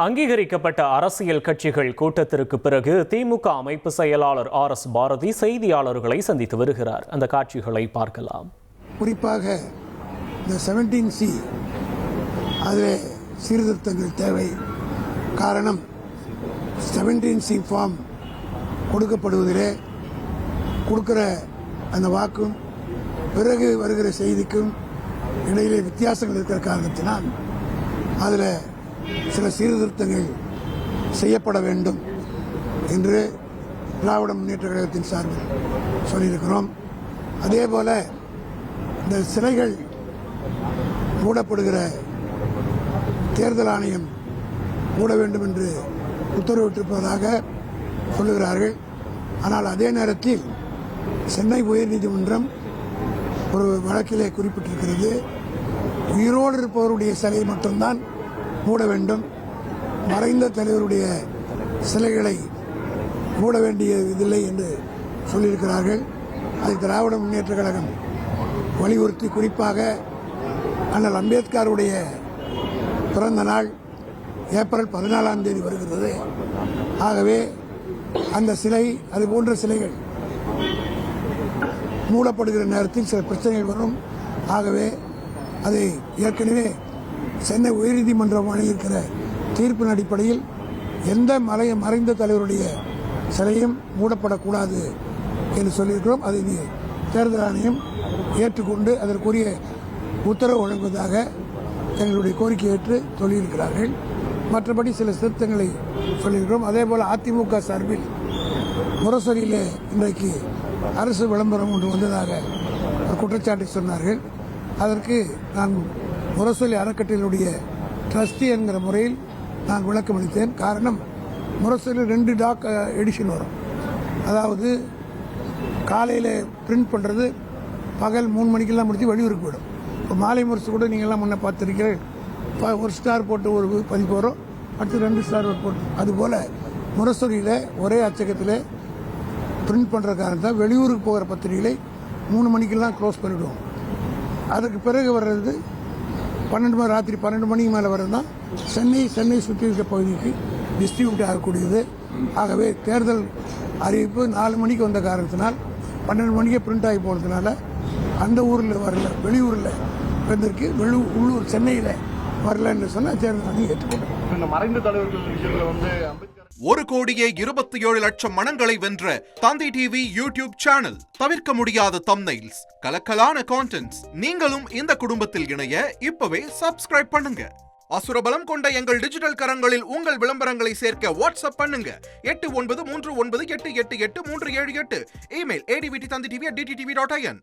அங்கீகரிக்கப்பட்ட அரசியல் கட்சிகள் கூட்டத்திற்கு பிறகு திமுக அமைப்பு செயலாளர் RS பாரதி செய்தியாளர்களை சந்தித்து வருகிறார். அந்த காட்சிகளை பார்க்கலாம். குறிப்பாக இந்த 17C அதில் சீர்திருத்தங்கள் தேவை. காரணம் 17C ஃபார்ம் கொடுக்கப்படுவதிலே கொடுக்கிற அந்த வாக்கும் பிறகு வருகிற செய்திக்கும் இடையிலே வித்தியாசங்கள் இருக்கிற காரணத்தினால் அதில் சில சீர்திருத்தங்கள் செய்யப்பட வேண்டும் என்று திராவிட முன்னேற்ற கழகத்தின் சார்பில் சொல்லியிருக்கிறோம். அதே போல இந்த சிலைகள் மூடப்படுகிற தேர்தல் ஆணையம் மூட வேண்டும் என்று உத்தரவிட்டிருப்பதாக சொல்லுகிறார்கள். ஆனால் அதே நேரத்தில் சென்னை உயர்நீதிமன்றம் ஒரு வழக்கிலே குறிப்பிட்டிருக்கிறது, உயிரோடு இருப்பவருடைய சிலை மட்டும்தான் மூட வேண்டும், மறைந்த தலைவருடைய சிலைகளை மூட வேண்டியதில்லை என்று சொல்லியிருக்கிறார்கள். அதை திராவிட முன்னேற்ற கழகம் வலியுறுத்தி, குறிப்பாக அண்ணல் அம்பேத்கருடைய பிறந்த நாள் ஏப்ரல் 14ஆம் தேதி வருகிறது. ஆகவே அந்த சிலை, அது போன்ற சிலைகள் மூடப்படுகிற நேரத்தில் சில பிரச்சனைகள் வரும். ஆகவே அதை ஏற்கனவே சென்னை உயர்நீதிமன்றம் வழங்கியிருக்கிற தீர்ப்பின் அடிப்படையில் எந்த மறைந்த தலைவருடைய சிலையும் மூடப்படக்கூடாது என்று சொல்லியிருக்கிறோம். அதை தேர்தல் ஆணையம் ஏற்றுக்கொண்டு அதற்குரிய உத்தரவு வழங்குவதாக எங்களுடைய கோரிக்கை ஏற்று சொல்லியிருக்கிறார்கள். மற்றபடி சில திருத்தங்களை சொல்லியிருக்கிறோம். அதேபோல் அதிமுக சார்பில் முரசொலியிலே இன்றைக்கு அரசு விளம்பரம் ஒன்று வந்ததாக ஒரு குற்றச்சாட்டை சொன்னார்கள். அதற்கு நான் முரசொலி அறக்கட்டளையுடைய ட்ரஸ்டி என்கிற முறையில் நான் விளக்கம் அளித்தேன். காரணம், முரசொலி 2 எடிஷன் வரும். அதாவது காலையில் பிரிண்ட் பண்ணுறது பகல் 3 மணிக்கெல்லாம் முடித்து வெளியூருக்கு போயிடும். இப்போ மாலை முரசு கூட நீங்கள்லாம் முன்னே பார்த்துருக்கீர்கள், ஒரு ஸ்டார் போட்டு ஒரு பதிப்பு வரும், அடுத்து 2 ஸ்டார் போட்டு. அதுபோல் முரசொலியில் ஒரே அச்சகத்தில் பிரிண்ட் பண்ணுற காரணத்தை வெளியூருக்கு போகிற பத்திரிகைகளை 3 மணிக்கெல்லாம் க்ளோஸ் பண்ணிவிடுவோம். அதுக்கு பிறகு வர்றது 12 மணி, ராத்திரி 12 மணிக்கு மேலே வர்றது தான் சென்னை சுற்றி இருக்கிற பகுதிக்கு டிஸ்ட்ரிபியூட் ஆகக்கூடியது. ஆகவே தேர்தல் அறிவிப்பு 4 மணிக்கு வந்த காரணத்தினால் 12 மணிக்கே பிரிண்ட் ஆகி போனதுனால அந்த ஊரில் வரல, வெளியூரில் வந்திருக்கு, உள்ளூர் சென்னையில் வரல என்று சொன்னால் தேர்தல் ஏற்றுக்கொண்டோம். இந்த மறைந்த தலைவர்கள் விஷயத்தில் வந்து 1,27,00,000 மனங்களை வென்ற தந்தி டிவி யூடியூப் சேனல். தவிர்க்க முடியாத தம்ப்நெயில்ஸ், கலக்கலான கான்டென்ட்ஸ். நீங்களும் இந்த குடும்பத்தில் இணைய இப்பவே சப்ஸ்கிரைப் பண்ணுங்க. அசுரபலம் கொண்ட எங்கள் டிஜிட்டல் கரங்களில் உங்கள் விளம்பரங்களை சேர்க்க வாட்ஸ்அப் பண்ணுங்க. 8939888838. Email advtthanditv@dttv.in.